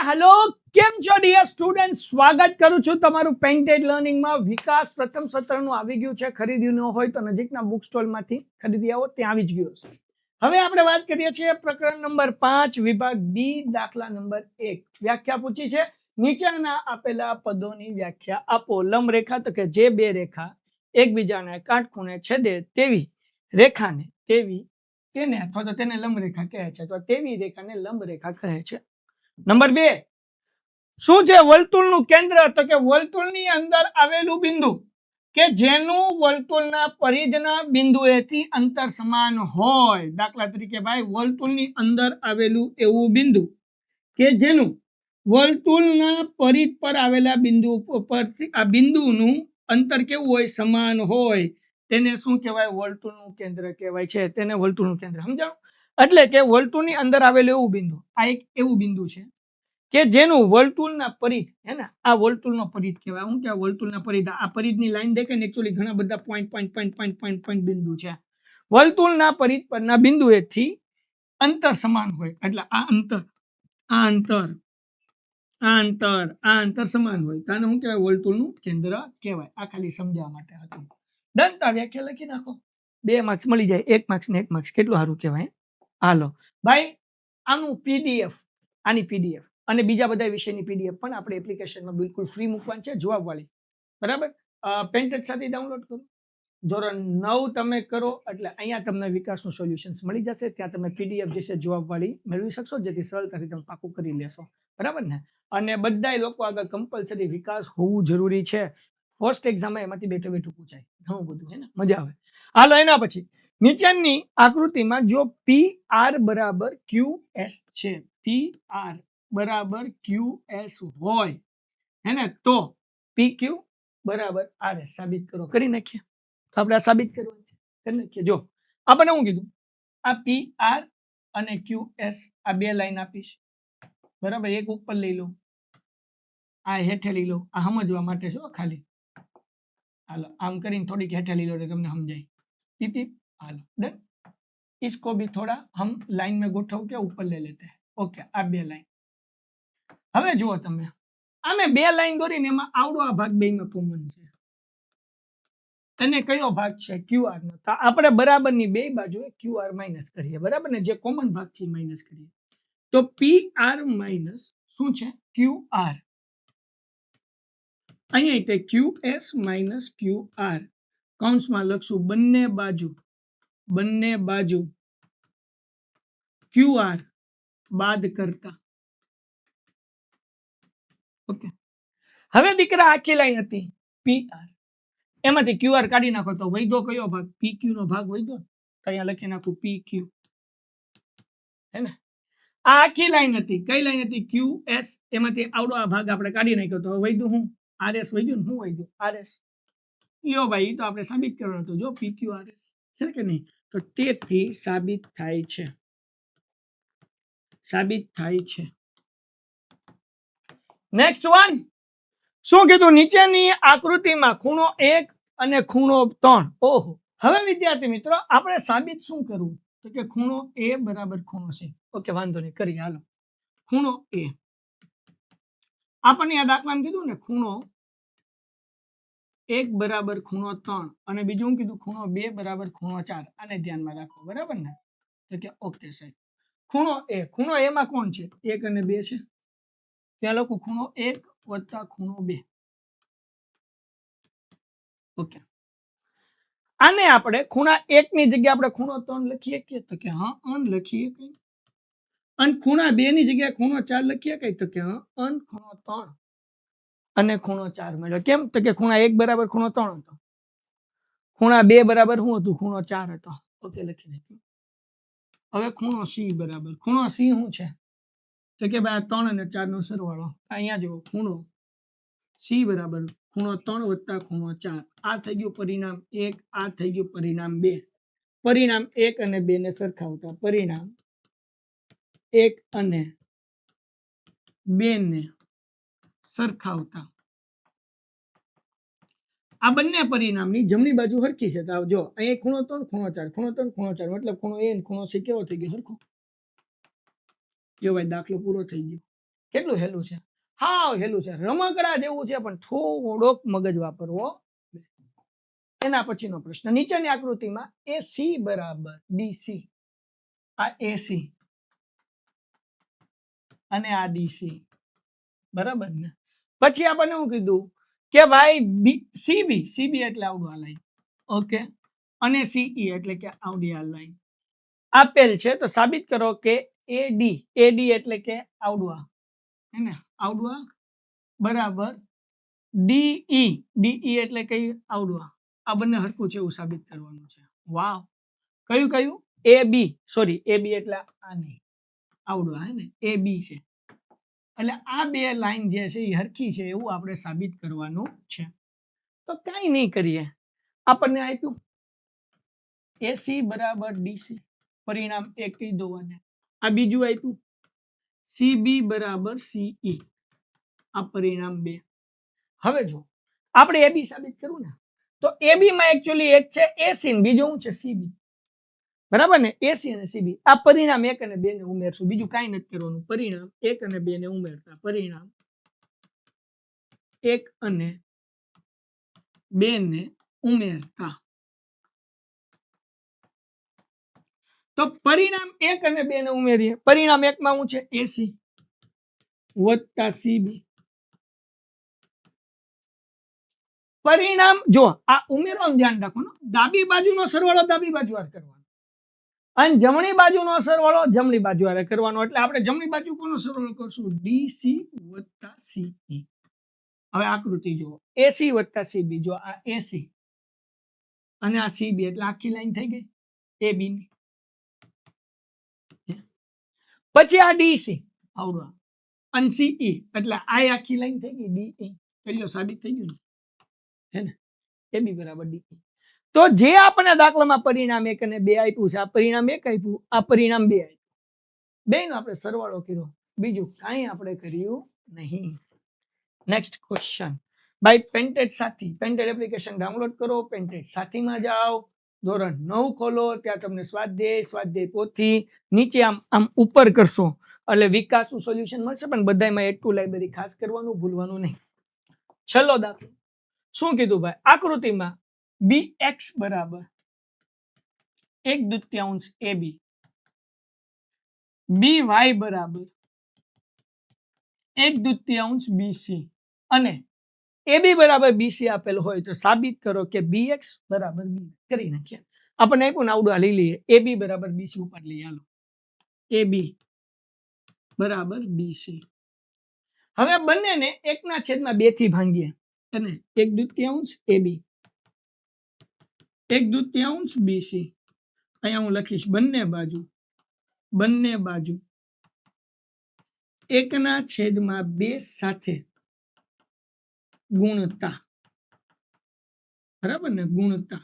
Hello કેમ છો dear student સ્વાગત કરું છું તમારું પેઇન્ટેડ લર્નિંગ માં વિકાસ પ્રથમ સત્રનું આવી ગયું છે ખરીદ્યું ન હોય તો નજીકના બુક સ્ટોલ માંથી ખરીદી આવો ત્યાં આવી જ ગયું છે હવે આપણે વાત કરીએ છીએ પ્રકરણ નંબર 5 વિભાગ બી દાખલા નંબર 1 વ્યાખ્યા પૂછી છે નીચેના આપેલા પદોની વ્યાખ્યા આપો લંબ રેખા તો કે જે બે રેખા એકબીજાને કાટખૂણે છેદે તેવી રેખાને તેને અથવા તો તેને લંબ રેખા કહે છે તો તેવી રેખાને લંબ રેખા કહે છે નંબર 2 શું છે વર્તુળનું કેન્દ્ર તો કે વર્તુળની અંદર આવેલું બિંદુ કે જેનું વર્તુળના પરિધના બિંદુએથી અંતર સમાન હોય દાખલા તરીકે ભાઈ વર્તુળની અંદર આવેલું એવું બિંદુ કે જેનું વર્તુળના પરિધ પર આવેલા બિંદુ પરથી આ બિંદુનું અંતર કેવું હોય સમાન હોય તેને શું કહેવાય વર્તુળનું કેન્દ્ર કહેવાય છે તેને વર્તુળનું કેન્દ્ર સમજાણું એટલે કે વર્તુળની અંદર આવેલું એવું બિંદુ આ એક એવું બિંદુ છે કે જેનું વર્તુળના પરિધ હે ને આ વર્તુળનો પરિધ કહેવાય હું કે વર્તુળના પરિધ આ પરિધની લાઈન દેખાય ને એક્ચ્યુઅલી ઘણા બધા પોઈન્ટ બિંદુ છે વર્તુળના પરિધ પરના બિંદુએથી અંતર સમાન હોય એટલે આ અંતર સમાન હોય તાને શું કહેવાય વર્તુળનું કેન્દ્ર કહેવાય આ ખાલી સમજાવવા માટે હતું ડન તો વ્યાખ્યા લખી નાખો 2 માર્ક્સ મળી જાય 1 માર્ક્સ ને 1 માર્ક્સ કેટલું સારું કહેવાય હાલો ભાઈ આનું પીડીએફ આની પીડીએફ અને બીજા બધા વિષયની પીડીએફ પણ આપણે એપ્લિકેશનમાં બિલકુલ ફ્રી મૂકવાની છે જવાબવાળી બરાબર પેન્ટેડ સાથે ડાઉનલોડ કરો ધોરણ 9 તમે કરો એટલે અહીંયા તમને વિકાસનું સોલ્યુશન્સ મળી જશે ત્યાં તમે પીડીએફ જે છે જવાબવાળી મેળવી શકશો જેથી સરળતાથી તમે પાકું કરી લેશો બરાબર ને અને બધાય લોકો આગળ કમ્પલસરી વિકાસ હોવું જરૂરી છે ફર્સ્ટ એક્ઝામ એમાંથી બેઠું પૂછાય ઘણું બધું છે ને મજા આવે હાલો એના પછી નીચેની આકૃતિમાં જો PR બરાબર QS છે PR બરાબર QS હોય હે ને તો PQ બરાબર RS સાબિત કરો કરી નાખીએ તો આપણે આ સાબિત કરવાનું છે કરી નાખીએ જો આપણે શું કીધું આ PR અને QS આ બે લાઈન આપીશ બરાબર એક ઉપર લઈ લો આ હેઠે લઈ લો આ સમજવા માટે છો ખાલી હાલો આમ કરીને થોડીક હેઠે લઈ લો એટલે તમને સમજાય પીપી हालो डन इसको भी थोड़ा हम लाइन में गुठाव के ऊपर ले लेते हैं ओके आ बे लाइन હવે જુઓ તમે આમે બે લાઈન દોરીને એમાં આવડો આ ભાગ બેમાં કોમન છે અને કયો ભાગ છે QR નો તો આપણે બરાબરની બે બાજુએ QR માઈનસ કરીએ બરાબર ને જે કોમન ભાગ છે માઈનસ કરીએ તો PR માઈનસ શું છે QR અહીંયા તે QS માઈનસ QR કૌંસમાં લખશું બંને બાજુ QR બાદ કરતા ઓકે હવે દીકરા આખી લાઈન હતી PR એમાંથી QR કાઢી નાખો તો વૈધો કયો ભાગ PQ નો ભાગ વૈધો તો અહીંયા લખી નાખું PQ હે ને આ આખી લાઈન હતી કઈ લાઈન હતી QS એમાંથી આવડો આ ભાગ આપણે કાઢી નાખ્યો તો વૈધું હું RS વૈધું હું વૈધું RS લ્યો ભાઈ તો આપણે સાબિત કરવાનું હતું જો PQ RS છે કે નહીં તો તેથી સાબિત થાય છે નેક્સ્ટ વન શું કીધું નીચેની આકૃતિમાં ખૂણો 1 અને ખૂણો 3 ઓહો હવે વિદ્યાર્થી મિત્રો આપણે સાબિત શું કરવું તો કે ખૂણો A બરાબર ખૂણો C ઓકે વાંધો નહીં કરી હાલો ખૂણો A આપણને આ દાખલામાં કીધું ને ખૂણો 1 બરાબર ખૂણો 3 અને બીજું કીધું ખૂણો 2 બરાબર ખૂણો 4 આને ધ્યાનમાં રાખો બરાબર ને તો કે ઓકે સાહેબ ખૂણો A માં કોણ છે 1 અને 2 છે ત્યાં લખું ખૂણો 1 વત્તા ખૂણો 2 ઓકે આને આપણે ખૂણા 1 ની જગ્યાએ આપણે ખૂણો 3 લખીએ કે તો કે હા અન લખીએ કઈ અને ખૂણા 2 ની જગ્યાએ ખૂણો 4 લખીએ કઈ તો કે હા અન ખૂણો 3 અને ખૂણો 4 મળ્યો કેમ તો કે ખૂણા 1 બરાબર ખૂણો 3 હતો ખૂણા 2 બરાબર શું હતું ખૂણો 4 હતો ઓકે લખી નાખ્યું હવે ખૂણો C બરાબર ખૂણો C શું છે તો કે ભાઈ 3 અને 4 નો સરવાળો અહીંયા જો ખૂણો C બરાબર ખૂણો 3 વત્તા ખૂણો 4 આ થઈ ગયું પરિણામ 1 આ થઈ ગયું પરિણામ 2 પરિણામ 1 અને 2 ને સરખાવતા પરિણામ 1 અને 2 ને સરખાવતા આ બંને પરિણામની જમણી બાજુ હરખી છે તો જો અહીં ખૂણો 3 ખૂણો 4 ખૂણો 3 ખૂણો 4 મતલબ ખૂણો A અને ખૂણો C કેવો થઈ ગયો હરખો જો ભાઈ દાખલો પૂરો થઈ ગયો કેટલું હેલું છે, હાવ હેલું છે, રમકડા જેવું છે, પણ થોડોક મગજ વાપરવો. એના પછીનો પ્રશ્ન, નીચેની આકૃતિમાં AC બરાબર DC, આ AC અને આ DC, બરાબર ને? પછી આપણને શું કીધું કે ભાઈ CB એટલે આવડું આ લાઈન, ઓકે, અને CE એટલે કે આવડી આ લાઈન આપેલ છે, તો સાબિત કરો કે AD એટલે કે આવડું આ, હે ને, આવડું આ બરાબર DE એટલે કઈ આવડું આ બંને હરખું છે એવું સાબિત કરવાનું છે. વાવ, કયું AB, સોરી AB એટલે આ નહીં, આવડું આ, હે ને, AB છે, એટલે આ બે લાઈન જે છે એ હરખી છે એવું આપણે સાબિત કરવાનું છે. તો કઈ નહીં કરીએ, આપણને આપ્યું AC બરાબર DC, પરિણામ 1 કહી દો, અને આ બીજું આપ્યું CB બરાબર CE, આ પરિણામ 2. હવે જો આપણે AB સાબિત કરવું ને, તો AB માં એકચ્યુઅલી એક છે AC ને બીજું શું છે CB, બરાબર ને? AC અને CB, આ પરિણામ 1 અને 2 ને ઉમેરશું, બીજું કાંઈ નથી કરવાનું. પરિણામ 1 અને 2 ને ઉમેરતા, પરિણામ 1 અને 2 ને ઉમેરતા, તો પરિણામ 1 અને 2 ને ઉમેરીએ. પરિણામ 1 માં શું છે AC વત્તા CB, પરિણામ જો આ ઉમેરવાનું ધ્યાન રાખો, ડાબી બાજુનો સરવાળો ડાબી બાજુ હારે કરવાનો, અને જમણી બાજુનો સરવાળો જમણી બાજુ હારે કરવાનો. એટલે આપણે જમણી બાજુ કોનો સરવાળો કરશું? DC વત્તા CE. હવે આકૃતિ જુઓ, AC વત્તા CB, જો આ AC અને આ CB એટલે આખી લાઈન થઈ ગઈ AB ની. પછી આ DC આવડું, અને CE એટલે આ આખી લાઈન થઈ ગઈ DE. પેલો સાબિત થઈ ગયું ને, હે ને? AB બરાબર DE. તો જે આપણને દાખલામાં પરિણામ 1 અને 2 આપ્યું છે, આ પરિણામ 1 આપ્યું, આ પરિણામ 2 આપ્યું, બેનો આપણે સરવાળો કર્યો, બીજું કાંઈ આપણે કર્યું નહીં. નેક્સ્ટ ક્વેશ્ચન, બાય પેન્ટેડ સાથી, પેન્ટેડ એપ્લિકેશન ડાઉનલોડ કરો, પેન્ટેડ સાથીમાં જાઓ, ધોરણ 9 ખોલો, ત્યાં તમને સ્વાધ્યાય પોથી નીચે આમ ઉપર કરશો એટલે વિકાસનું સોલ્યુશન મળશે, પણ બધામાં એડ ટુ લાઇબ્રેરી ખાસ કરવાનું ભૂલવાનું નહીં. છેલ્લો દાખલો શું કીધું ભાઈ? આકૃતિમાં BX બરાબર 1/2 AB, BY બરાબર 1/2 BC અને AB બરાબર BC આપેલ હોય તો સાબિત કરો કે BX બરાબર B. કરી નાખીએ. આપણને આપ્યું ને આવડું લઈ લઈએ, AB બરાબર BC ઉપર લઈએ, હાલો AB બરાબર BC. હવે બંનેને 1/2 થી ભાંગીએ, અને 1/2 AB 1/2 BC. અહીંયા હું લખીશ બંને બાજુ 1/2 સાથે ગુણતા, બરાબર ને? ગુણતા.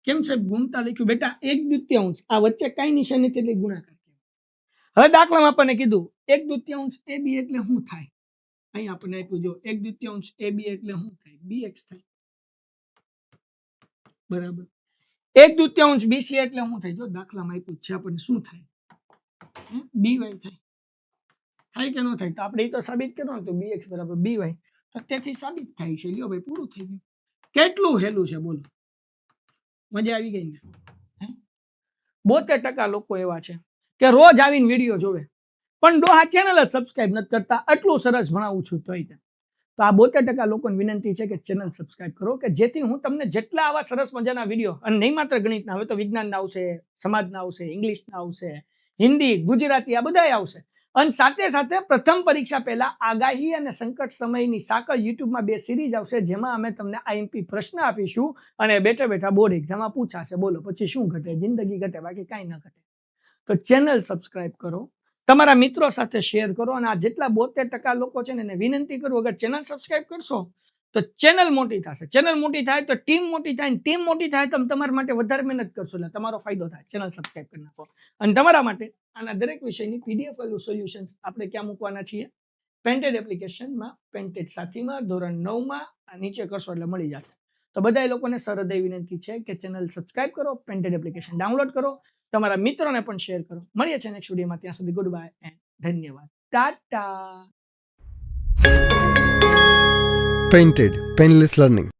કેમ સાહેબ ગુણતા લખ્યું? બેટા 1/2, આ વચ્ચે કઈ નિશાની નથી એટલે ગુણાકાર. હવે દાખલામાં આપણને કીધું 1/2 AB એટલે શું થાય? અહીં આપણને આપ્યું, જો 1/2 AB એટલે શું થાય? BX થાય, બરાબર. 1/2 BC એટલે શું થાય? જો દાખલામાં આપ્યું છે આપણને, શું થાય? BY થાય. થાય કે ન થાય? તો આપણે એ તો સાબિત કરવાનું, તો BX બરાબર BY, તો તેથી સાબિત થાય છે. લ્યો ભાઈ, પૂરું થઈ ગયું. કેટલું હેલું છે બોલો, મજા આવી ગઈ ને? 72% લોકો એવા છે કે રોજ આવીને વિડીયો જોવે, પણ ડોહા ચેનલ જ સબસ્ક્રાઇબ નથી કરતા. આટલું સરસ ભણાવું છું તોય. તો આ 72% લોકોને વિનંતી છે કે ચેનલ સબસ્ક્રાઇબ કરો, કે જેથી હું તમને જેટલા આવા સરસ મજાના વિડીયો, અને નહીં માત્ર ગણિતના, હવે તો વિજ્ઞાનના આવશે, સમાજના આવશે, ઇંગ્લિશના આવશે, હિન્દી, ગુજરાતી, આ બધાય આવશે. અને સાથે સાથે પ્રથમ પરીક્ષા પહેલા આગાહી અને સંકટ સમયની સાકળ યુટ્યુબમાં 2 સિરીઝ આવશે, જેમાં અમે તમને IMP પ્રશ્ન આપીશું અને બેઠા બેઠા બોર્ડ એક્ઝામમાં પૂછાશે. બોલો પછી શું ઘટે? જિંદગી ઘટે, બાકી કાંઈ ન ઘટે. તો ચેનલ સબસ્ક્રાઇબ કરો, તમારા મિત્રો સાથે શેર કરો, અને આ જેટલા 72% લોકો છે ને એને વિનંતી કરું, અગર ચેનલ સબસ્ક્રાઇબ કરશો તો ચેનલ મોટી થશે, ચેનલ મોટી થાય તો ટીમ મોટી થાય, ટીમ મોટી થાય તો તમારા માટે વધારે મહેનત કરશો એટલે તમારો ફાયદો થાય. ચેનલ સબસ્ક્રાઇબ કરી નાખો. અને તમારા માટે આના દરેક વિષયની PDF સોલ્યુશન્સ આપણે ક્યાં મૂકવાના છીએ? પેન્ટેડ એપ્લિકેશનમાં, પેન્ટેડ સાથીમાં, ધોરણ 9માં નીચે કરશો એટલે મળી જશે. તો બધા લોકોને સહૃદય વિનંતી છે કે ચેનલ સબસ્ક્રાઇબ કરો, પેન્ટેડ એપ્લિકેશન ડાઉનલોડ કરો, તમારા મિત્રોને પણ શેર કરો. મળીએ છીએ નેક્સ્ટ વિડીયોમાં. ત્યાં સુધી ગુડ બાય એન્ડ ધન્યવાદ. ટાટા. Painted Painless Learning.